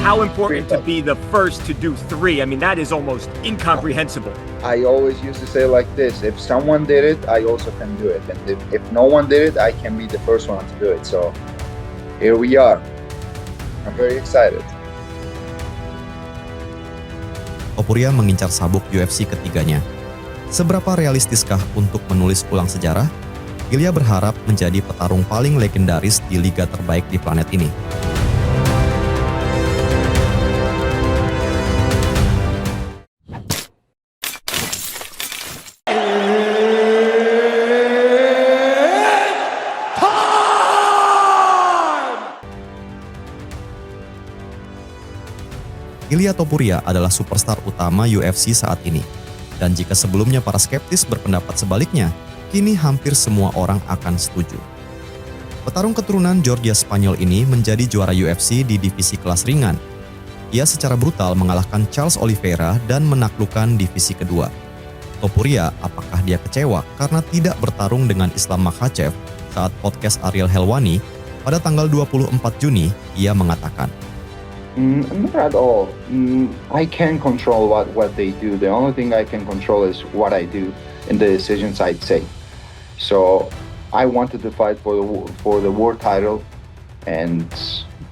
how important to be the first to do 3? I mean, that is almost incomprehensible. I always used to say like this, if someone did it, I also can do it. And if no one did it, I can be the first one to do it. So here we are. I'm very excited. Topuria mengincar sabuk UFC ketiganya. Seberapa realistiskah untuk menulis ulang sejarah? Ilya berharap menjadi petarung paling legendaris di liga terbaik di planet ini. Ilya Topuria adalah superstar utama UFC saat ini. Dan jika sebelumnya para skeptis berpendapat sebaliknya, kini hampir semua orang akan setuju. Petarung keturunan Georgia Spanyol ini menjadi juara UFC di divisi kelas ringan. Ia secara brutal mengalahkan Charles Oliveira dan menaklukkan divisi kedua. Topuria, apakah dia kecewa karena tidak bertarung dengan Islam Makhachev? Saat podcast Ariel Helwani, pada tanggal 24 Juni, ia mengatakan, Not at all. I can control what they do. The only thing I can control is what I do and the decisions I take. So I wanted to fight for the world title, and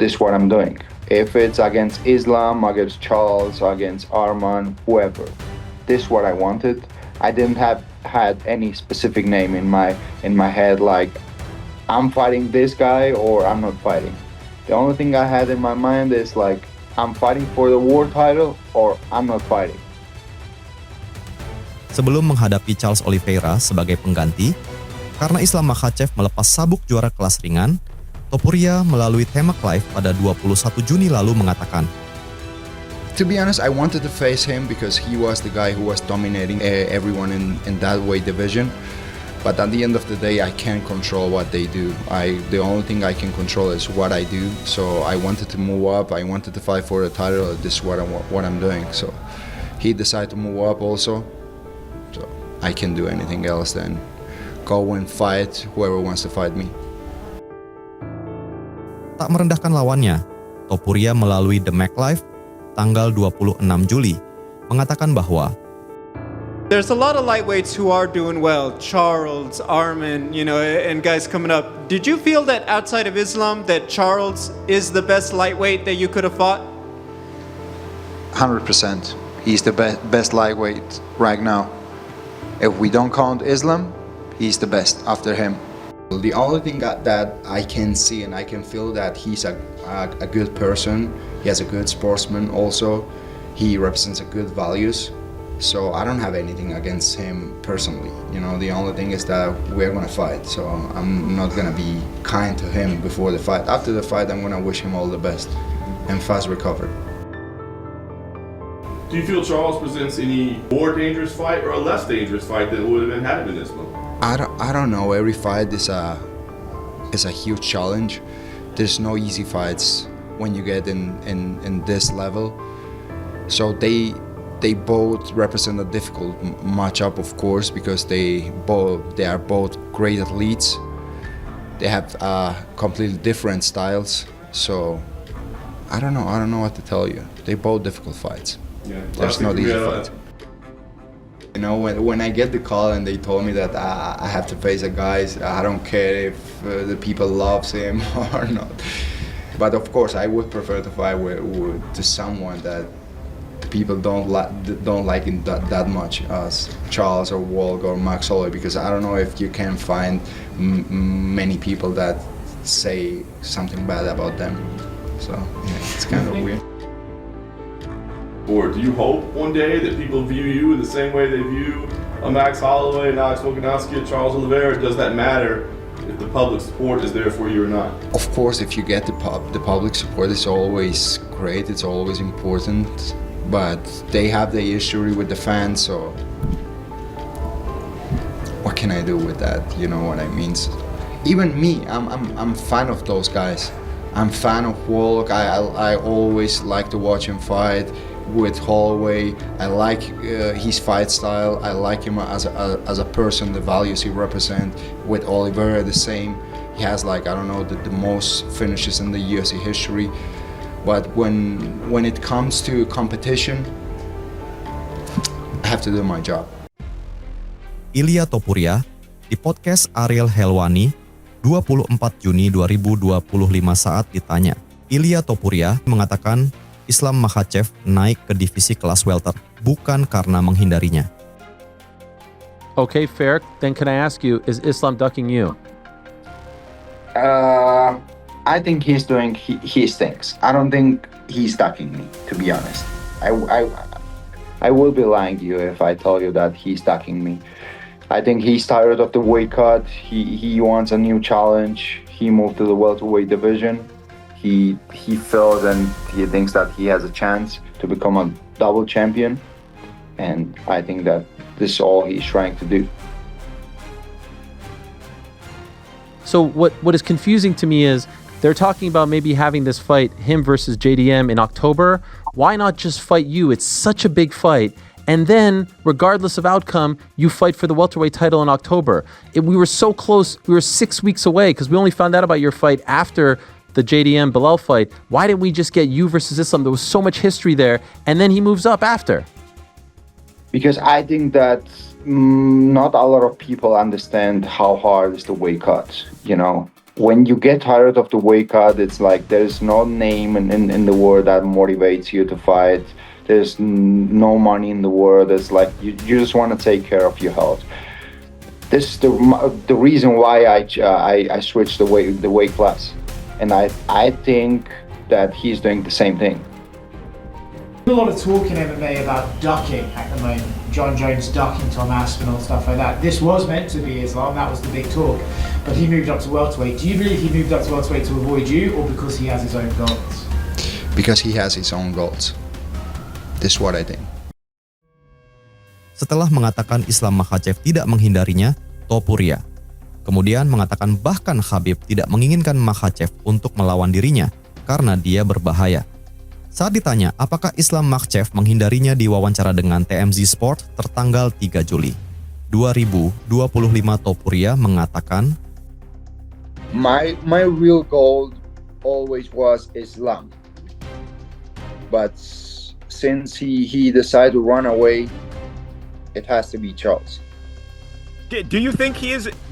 this is what I'm doing. If it's against Islam, against Charles, against Arman, whoever, this is what I wanted. I didn't had any specific name in my head like I'm fighting this guy or I'm not fighting. The only thing I had in my mind is like, I'm fighting for the world title or I'm not fighting. Sebelum menghadapi Charles Oliveira sebagai pengganti, karena Islam Makhachev melepas sabuk juara kelas ringan, Topuria melalui Temak Live pada 21 Juni lalu mengatakan, To be honest, I wanted to face him because he was the guy who was dominating everyone in that weight division. But at the end of the day, I can't control what they do. The only thing I can control is what I do. So I wanted to move up. I wanted to fight for the title. This is what I'm doing. So he decided to move up also. So I can do anything else than go and fight whoever wants to fight me. Tak merendahkan lawannya, Topuria melalui The Mac Live tanggal 26 Juli mengatakan bahwa there's a lot of lightweights who are doing well. Charles, Arman, and guys coming up. Did you feel that outside of Islam that Charles is the best lightweight that you could have fought? 100%. He's the best lightweight right now. If we don't count Islam, he's the best after him. The only thing that I can see and I can feel that he's a good person. He has a good sportsman also. He represents a good values. So I don't have anything against him personally. The only thing is that we're gonna fight. So I'm not gonna be kind to him before the fight. After the fight, I'm gonna wish him all the best and fast recovery. Do you feel Charles presents any more dangerous fight or a less dangerous fight than would have been had in this one? I don't know. Every fight is a huge challenge. There's no easy fights when you get in this level. So they both represent a difficult matchup, of course, because they are both great athletes. They have completely different styles. So I don't know what to tell you. They're both difficult fights. Yeah, there's no easy fights. When I get the call and they told me that I have to face a guy, I don't care if the people loves him or not. But of course, I would prefer to fight to someone that the people don't like him that much as Charles or Volk or Max Holloway, because I don't know if you can find many people that say something bad about them. So yeah, it's kind of weird. Or do you hope one day that people view you in the same way they view a Max Holloway, an Alex Volkanovski, a Charles Oliveira? Does that matter if the public support is there for you or not? Of course, if you get the public support, it's always great. It's always important. But they have the history with the fans, so what can I do with that? You know what I mean? Even me, I'm fan of those guys. I'm fan of Volk. I always like to watch him fight. With Holloway, I like his fight style. I like him as a person, the values he represents. With Oliveira, the same. He has the most finishes in the UFC history. But when it comes to competition, I have to do my job. Ilia Topuria di podcast Ariel Helwani 24 Juni 2025 saat ditanya. Ilia Topuria mengatakan Islam Makhachev naik ke divisi kelas welter bukan karena menghindarinya. Okay, fair. Then can I ask you, is Islam ducking you? I think he's doing his things. I don't think he's ducking me, to be honest. I will be lying to you if I tell you that he's ducking me. I think he's tired of the weight cut. He wants a new challenge. He moved to the welterweight division. He feels and he thinks that he has a chance to become a double champion. And I think that this is all he's trying to do. So what is confusing to me is they're talking about maybe having this fight, him versus JDM in October. Why not just fight you? It's such a big fight. And then, regardless of outcome, you fight for the welterweight title in October. We were so close. We were 6 weeks away because we only found out about your fight after the JDM Bilal fight. Why didn't we just get you versus Islam? There was so much history there. And then he moves up after. Because I think that not a lot of people understand how hard is the weight cut. You know, when you get tired of the weight cut, it's like there's no name in the world that motivates you to fight. There's no money in the world. It's like you just want to take care of your health. This is the reason why I switched the weight class, and I think that he's doing the same thing. A lot of talk in MMA about ducking at the moment. John Jones ducking Tom Aspinall, stuff like that. This was meant to be Islam, that was the big talk. But he moved up to welterweight. Do you believe he moved up to welterweight to avoid you, or because he has his own goals? Because he has his own goals. This is what I think. Setelah mengatakan Islam Makhachev tidak menghindarinya, Topuria kemudian mengatakan bahkan Khabib tidak menginginkan Makhachev untuk melawan dirinya karena dia berbahaya. Saat ditanya apakah Islam Makhachev menghindarinya di wawancara dengan TMZ Sport tertanggal 3 Juli 2025, Topuria mengatakan, My real goal always was Islam. But since he decided to run away, it has to be Charles. Do you think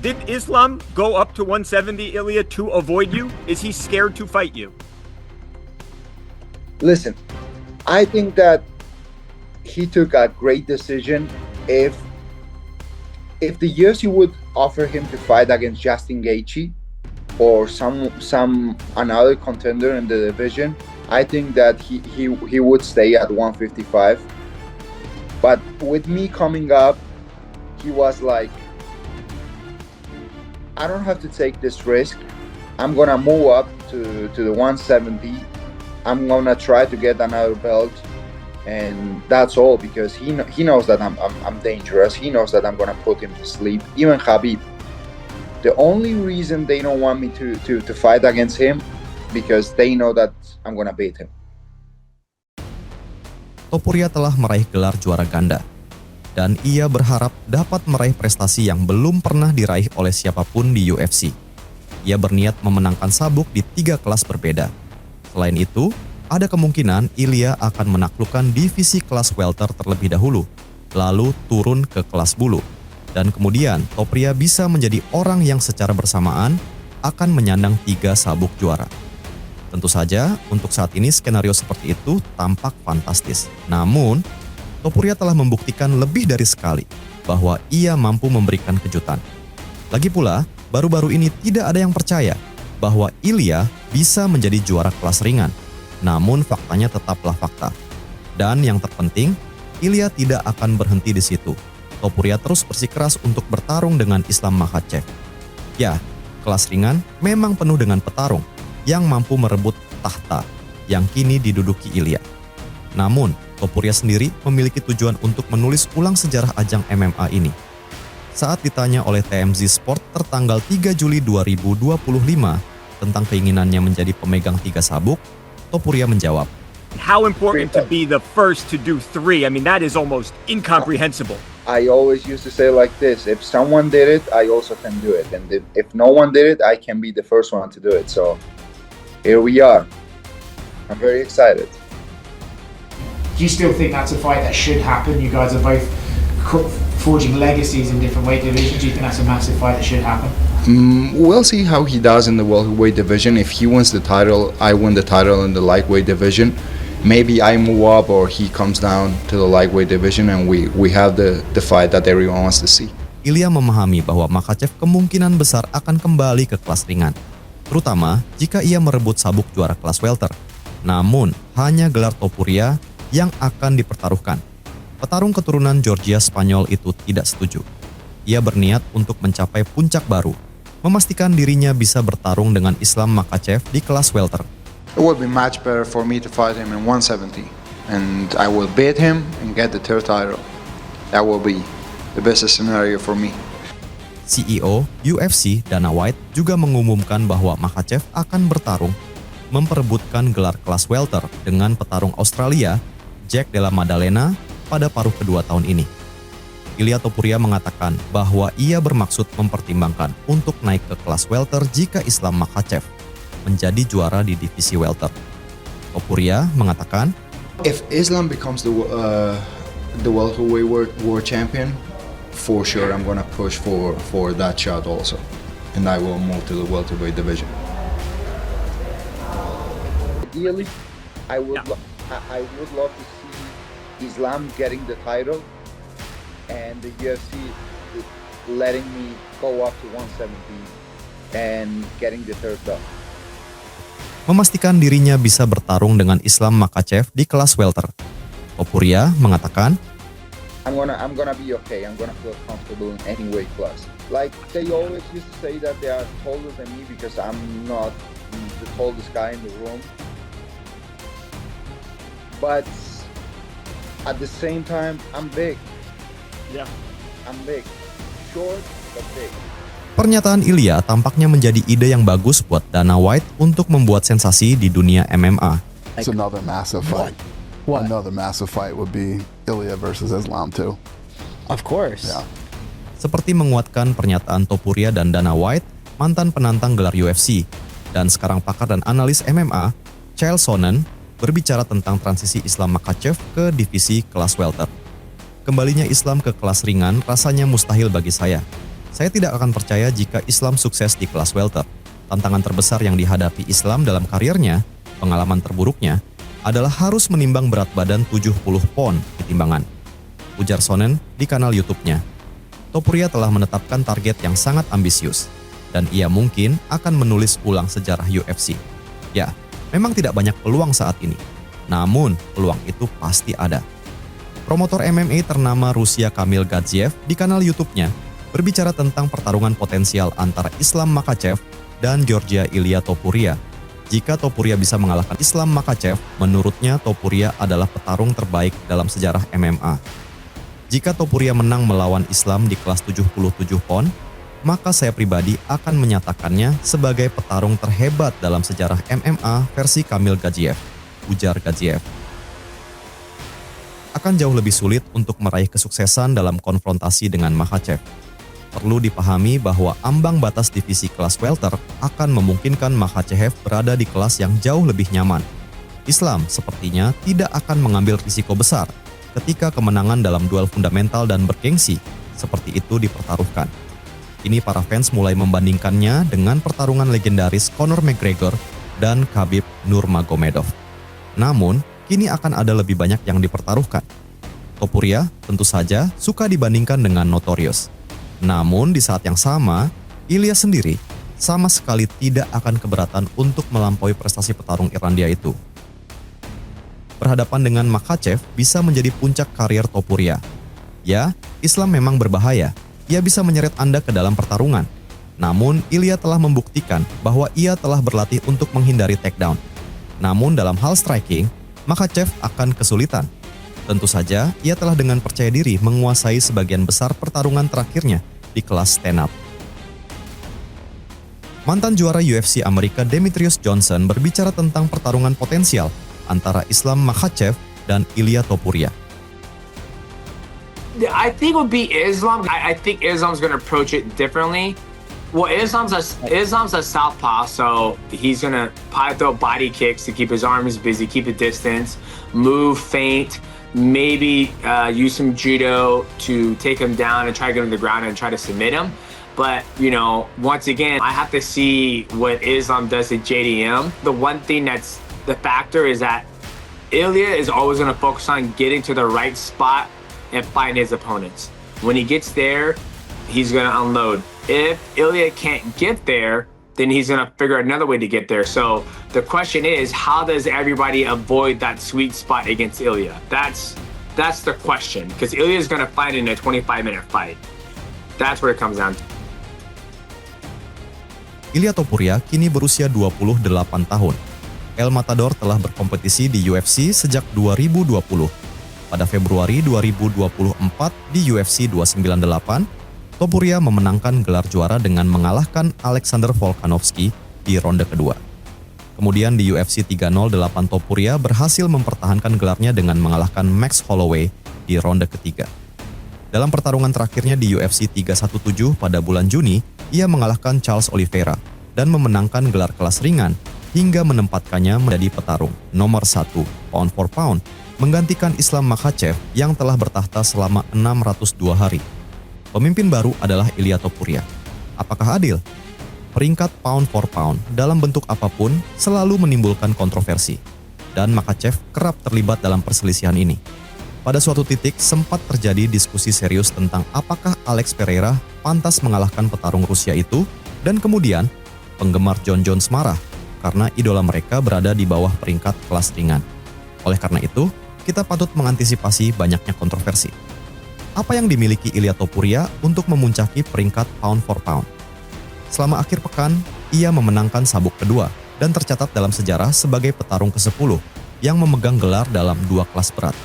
did Islam go up to 170, Ilya, to avoid you? Is he scared to fight you? Listen, I think that he took a great decision. If the UFC would offer him to fight against Justin Gaethje or some another contender in the division, I think that he would stay at 155. But with me coming up, he was like, I don't have to take this risk. I'm gonna move up to the 170. I'm gonna try to get another belt, and that's all, because he knows that I'm dangerous. He knows that I'm gonna put him to sleep. Even Khabib. The only reason they don't want me to fight against him, because they know that I'm gonna beat him. Topuria telah meraih gelar juara ganda, dan ia berharap dapat meraih prestasi yang belum pernah diraih oleh siapapun di UFC. Ia berniat memenangkan sabuk di 3 kelas berbeda. Selain itu, ada kemungkinan Ilia akan menaklukkan divisi kelas welter terlebih dahulu, lalu turun ke kelas bulu. Dan kemudian Topuria bisa menjadi orang yang secara bersamaan akan menyandang 3 sabuk juara. Tentu saja, untuk saat ini skenario seperti itu tampak fantastis. Namun, Topuria telah membuktikan lebih dari sekali bahwa ia mampu memberikan kejutan. Lagi pula, baru-baru ini tidak ada yang percaya bahwa Ilia bisa menjadi juara kelas ringan. Namun faktanya tetaplah fakta. Dan yang terpenting, Ilia tidak akan berhenti di situ. Topuria terus bersikeras untuk bertarung dengan Islam Makhachev. Ya, kelas ringan memang penuh dengan petarung yang mampu merebut tahta yang kini diduduki Ilia. Namun, Topuria sendiri memiliki tujuan untuk menulis ulang sejarah ajang MMA ini. Saat ditanya oleh TMZ Sport tertanggal 3 Juli 2025 tentang keinginannya menjadi pemegang 3 sabuk, Topuria menjawab, How important to be the first to do 3? I mean, that is almost incomprehensible. I always used to say like this: if someone did it, I also can do it, and if no one did it, I can be the first one to do it. So here we are. I'm very excited. Do you still think that's a fight that should happen? You guys are both forging legacies in different weight divisions. Do you think that's a massive fight that should happen? We'll see how he does in the welterweight division. If he wins the title, I win the title in the lightweight division. Maybe I move up or he comes down to the lightweight division and we have the fight that everyone wants to see. Ilya memahami bahwa Makhachev kemungkinan besar akan kembali ke kelas ringan, terutama jika ia merebut sabuk juara kelas welter. Namun, hanya gelar Topuria yang akan dipertaruhkan. Petarung keturunan Georgia Spanyol itu tidak setuju. Ia berniat untuk mencapai puncak baru, memastikan dirinya bisa bertarung dengan Islam Makhachev di kelas welter. It would be much better for me to fight him in 170 and I will beat him and get the third title. That will be the best scenario for me. CEO UFC Dana White juga mengumumkan bahwa Makhachev akan bertarung memperebutkan gelar kelas welter dengan petarung Australia Jack Della Maddalena pada paruh kedua tahun ini. Ilia Topuria mengatakan bahwa ia bermaksud mempertimbangkan untuk naik ke kelas welter jika Islam Makhachev menjadi juara di divisi welter. Topuria mengatakan, If Islam becomes the welterweight world champion, for sure I'm gonna push for that shot also, and I will move to the welterweight division. Ideally, I would love to see Islam getting the title and the UFC letting me go up to 170 and getting the third belt. memastikan dirinya bisa bertarung dengan Islam Makhachev di kelas welter. Topuria mengatakan, I'm gonna be okay. I'm gonna feel comfortable in any weight class. Like they always used to say that they are taller than me because I'm not the tallest guy in the room. But at the same time, I'm big. Yeah. I'm big. Short, but big. pernyataan Ilya tampaknya menjadi ide yang bagus buat Dana White untuk membuat sensasi di dunia MMA. It's another massive fight. Another massive fight would be Ilya versus Islam too. Of course. Yeah. Seperti menguatkan pernyataan Topuria dan Dana White, mantan penantang gelar UFC, dan sekarang pakar dan analis MMA, Chael Sonnen, berbicara tentang transisi Islam Makhachev ke divisi kelas welter. Kembalinya Islam ke kelas ringan rasanya mustahil bagi saya. Saya tidak akan percaya jika Islam sukses di kelas welter. Tantangan terbesar yang dihadapi Islam dalam karirnya, pengalaman terburuknya, adalah harus menimbang berat badan 70 pon di timbangan. Ujar Sonnen di kanal YouTube-nya. Topuria telah menetapkan target yang sangat ambisius, dan ia mungkin akan menulis ulang sejarah UFC. Ya, memang tidak banyak peluang saat ini, namun peluang itu pasti ada. Promotor MMA ternama Rusia Kamil Gadzhiev di kanal YouTube-nya berbicara tentang pertarungan potensial antara Islam Makhachev dan Georgia Ilya Topuria. Jika Topuria bisa mengalahkan Islam Makhachev, menurutnya Topuria adalah petarung terbaik dalam sejarah MMA. Jika Topuria menang melawan Islam di kelas 77 pon, maka saya pribadi akan menyatakannya sebagai petarung terhebat dalam sejarah MMA versi Kamil Gadzhiev, ujar Gadzhiev. Akan jauh lebih sulit untuk meraih kesuksesan dalam konfrontasi dengan Makhachev. Perlu dipahami bahwa ambang batas divisi kelas welter akan memungkinkan Makhachev berada di kelas yang jauh lebih nyaman. Islam sepertinya tidak akan mengambil risiko besar ketika kemenangan dalam duel fundamental dan bergengsi seperti itu dipertaruhkan. Kini para fans mulai membandingkannya dengan pertarungan legendaris Conor McGregor dan Khabib Nurmagomedov. Namun, kini akan ada lebih banyak yang dipertaruhkan. Topuria tentu saja suka dibandingkan dengan Notorious. Namun di saat yang sama, Ilya sendiri sama sekali tidak akan keberatan untuk melampaui prestasi petarung Irlandia itu. Berhadapan dengan Makhachev bisa menjadi puncak karier Topuria. Ya, Islam memang berbahaya. Ia bisa menyeret Anda ke dalam pertarungan. Namun, Ilya telah membuktikan bahwa ia telah berlatih untuk menghindari takedown. Namun dalam hal striking, Makhachev akan kesulitan. Tentu saja, ia telah dengan percaya diri menguasai sebagian besar pertarungan terakhirnya di kelas stand-up. Mantan juara UFC Amerika Demetrius Johnson berbicara tentang pertarungan potensial antara Islam Makhachev dan Ilya Topuria. I think it would be Islam. I think Islam's going to approach it differently. Well, Islam's a southpaw, so he's gonna probably throw body kicks to keep his arms busy, keep a distance, move, feint, maybe use some judo to take him down and try to get him to the ground and try to submit him. But, you know, once again, I have to see what Islam does to JDM. The one thing that's the factor is that Ilya is always going to focus on getting to the right spot and fighting his opponents. When he gets there, he's going to unload. If Ilya can't get there, then he's going to figure another way to get there. So the question is, how does everybody avoid that sweet spot against Ilya? That's the question, because Ilya is going to fight in a 25-minute fight. That's what it comes down to. Ilia Topuria kini berusia 28 tahun. El Matador telah berkompetisi di UFC sejak 2020. Pada Februari 2024 di UFC 298, Topuria memenangkan gelar juara dengan mengalahkan Alexander Volkanovski di ronde kedua. Kemudian di UFC 308 Topuria berhasil mempertahankan gelarnya dengan mengalahkan Max Holloway di ronde ketiga. Dalam pertarungan terakhirnya di UFC 317 pada bulan Juni, ia mengalahkan Charles Oliveira dan memenangkan gelar kelas ringan hingga menempatkannya menjadi petarung nomor 1 pound for pound, menggantikan Islam Makhachev yang telah bertahta selama 602 hari. Pemimpin baru adalah Ilia Topuria. Apakah adil? Peringkat pound for pound dalam bentuk apapun selalu menimbulkan kontroversi, dan Makhachev kerap terlibat dalam perselisihan ini. Pada suatu titik sempat terjadi diskusi serius tentang apakah Alex Pereira pantas mengalahkan petarung Rusia itu, dan kemudian penggemar Jon Jones marah karena idola mereka berada di bawah peringkat kelas ringan. Oleh karena itu, kita patut mengantisipasi banyaknya kontroversi. Apa yang dimiliki Ilia Topuria untuk memuncaki peringkat pound for pound? Selama akhir pekan, ia memenangkan sabuk kedua dan tercatat dalam sejarah sebagai petarung ke-10 yang memegang gelar dalam 2 kelas berat.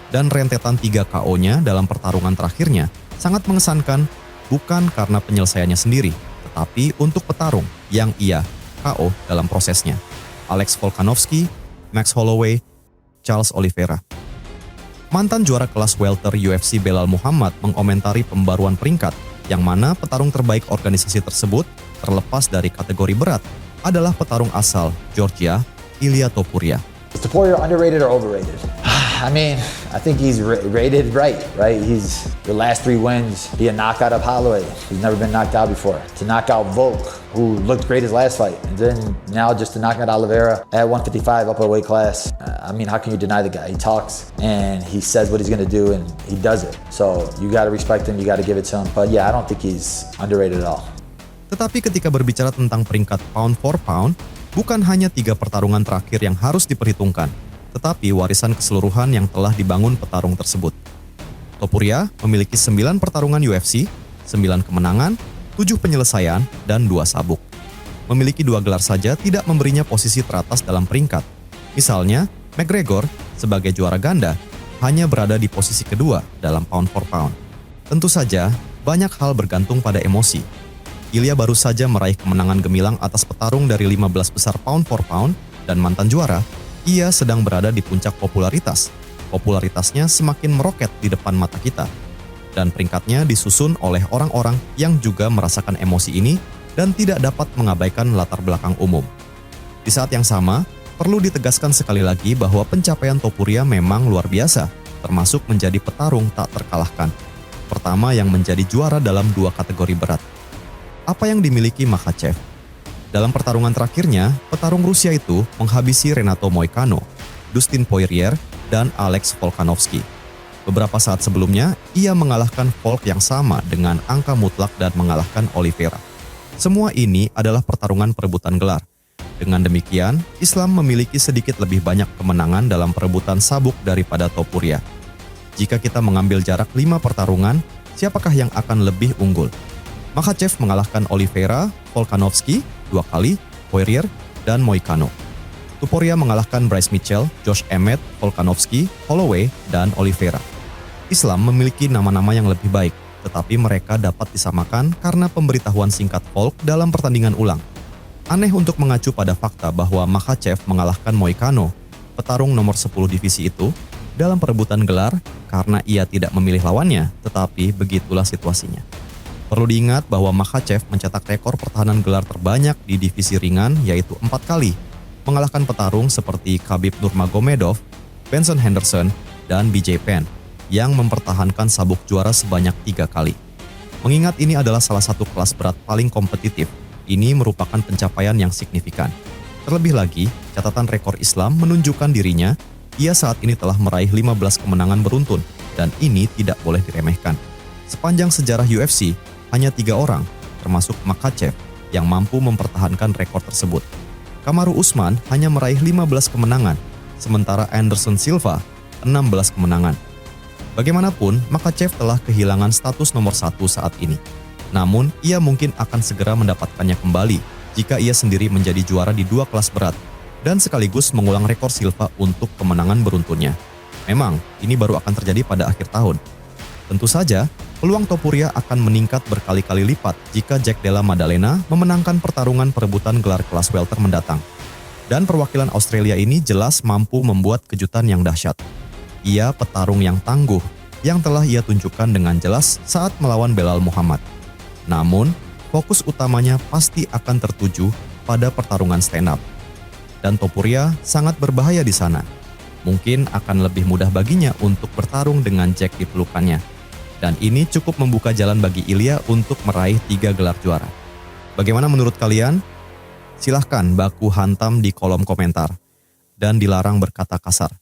Dan rentetan 3 KO-nya dalam pertarungan terakhirnya sangat mengesankan, bukan karena penyelesaiannya sendiri, tetapi untuk petarung yang ia KO dalam prosesnya. Alex Volkanovski, Max Holloway, Charles Oliveira. Mantan juara kelas welter UFC Belal Muhammad mengomentari pembaruan peringkat, yang mana petarung terbaik organisasi tersebut, terlepas dari kategori berat, adalah petarung asal Georgia, Ilia Topuria. Is Topuria underrated or overrated? I mean, I think he's rated right? He's the last 3 wins, be a knockout of Holloway. He's never been knocked out before. To knock out Volk, who looked great his last fight, and then now just to knock out Oliveira at 155 upper weight class. I mean, how can you deny the guy? He talks and he says what he's gonna do and he does it. So you gotta respect him, you gotta give it to him. But yeah, I don't think he's underrated at all. Tetapi ketika berbicara tentang peringkat pound for pound, bukan hanya 3 pertarungan terakhir yang harus diperhitungkan, tetapi warisan keseluruhan yang telah dibangun petarung tersebut. Topuria memiliki 9 pertarungan UFC, 9 kemenangan, 7 penyelesaian, dan 2 sabuk. Memiliki 2 gelar saja tidak memberinya posisi teratas dalam peringkat. Misalnya, McGregor sebagai juara ganda hanya berada di posisi kedua dalam pound for pound. Tentu saja, banyak hal bergantung pada emosi. Ilia baru saja meraih kemenangan gemilang atas petarung dari 15 besar pound for pound, dan mantan juara, ia sedang berada di puncak popularitas. Popularitasnya semakin meroket di depan mata kita. Dan peringkatnya disusun oleh orang-orang yang juga merasakan emosi ini dan tidak dapat mengabaikan latar belakang umum. Di saat yang sama, perlu ditegaskan sekali lagi bahwa pencapaian Topuria memang luar biasa, termasuk menjadi petarung tak terkalahkan. Pertama yang menjadi juara dalam 2 kategori berat. Apa yang dimiliki Makhachev? Dalam pertarungan terakhirnya, petarung Rusia itu menghabisi Renato Moicano, Dustin Poirier, dan Alex Volkanovski. Beberapa saat sebelumnya, ia mengalahkan Volk yang sama dengan angka mutlak dan mengalahkan Oliveira. Semua ini adalah pertarungan perebutan gelar. Dengan demikian, Islam memiliki sedikit lebih banyak kemenangan dalam perebutan sabuk daripada Topuria. Jika kita mengambil jarak 5 pertarungan, siapakah yang akan lebih unggul? Makhachev mengalahkan Oliveira, Volkanovski 2 kali, Poirier, dan Moicano. Topuria mengalahkan Bryce Mitchell, Josh Emmett, Volkanovski, Holloway, dan Oliveira. Islam memiliki nama-nama yang lebih baik, tetapi mereka dapat disamakan karena pemberitahuan singkat Volk dalam pertandingan ulang. Aneh untuk mengacu pada fakta bahwa Makhachev mengalahkan Moicano, petarung nomor 10 divisi itu, dalam perebutan gelar karena ia tidak memilih lawannya, tetapi begitulah situasinya. Perlu diingat bahwa Makhachev mencetak rekor pertahanan gelar terbanyak di divisi ringan yaitu 4 kali, mengalahkan petarung seperti Khabib Nurmagomedov, Benson Henderson, dan BJ Penn yang mempertahankan sabuk juara sebanyak 3 kali. Mengingat ini adalah salah satu kelas berat paling kompetitif, ini merupakan pencapaian yang signifikan. Terlebih lagi, catatan rekor Islam menunjukkan dirinya, ia saat ini telah meraih 15 kemenangan beruntun, dan ini tidak boleh diremehkan. Sepanjang sejarah UFC, hanya 3 orang, termasuk Makhachev, yang mampu mempertahankan rekor tersebut. Kamaru Usman hanya meraih 15 kemenangan, sementara Anderson Silva 16 kemenangan. Bagaimanapun, Makhachev telah kehilangan status nomor 1 saat ini. Namun, ia mungkin akan segera mendapatkannya kembali jika ia sendiri menjadi juara di 2 kelas berat dan sekaligus mengulang rekor Silva untuk kemenangan beruntunnya. Memang, ini baru akan terjadi pada akhir tahun. Tentu saja, peluang Topuria akan meningkat berkali-kali lipat jika Jack Della Maddalena memenangkan pertarungan perebutan gelar kelas welter mendatang. Dan perwakilan Australia ini jelas mampu membuat kejutan yang dahsyat. Ia petarung yang tangguh, yang telah ia tunjukkan dengan jelas saat melawan Belal Muhammad. Namun, fokus utamanya pasti akan tertuju pada pertarungan stand up. Dan Topuria sangat berbahaya di sana. Mungkin akan lebih mudah baginya untuk bertarung dengan Jack di pelukannya. Dan ini cukup membuka jalan bagi Ilya untuk meraih 3 gelar juara. Bagaimana menurut kalian? Silahkan baku hantam di kolom komentar. Dan dilarang berkata kasar.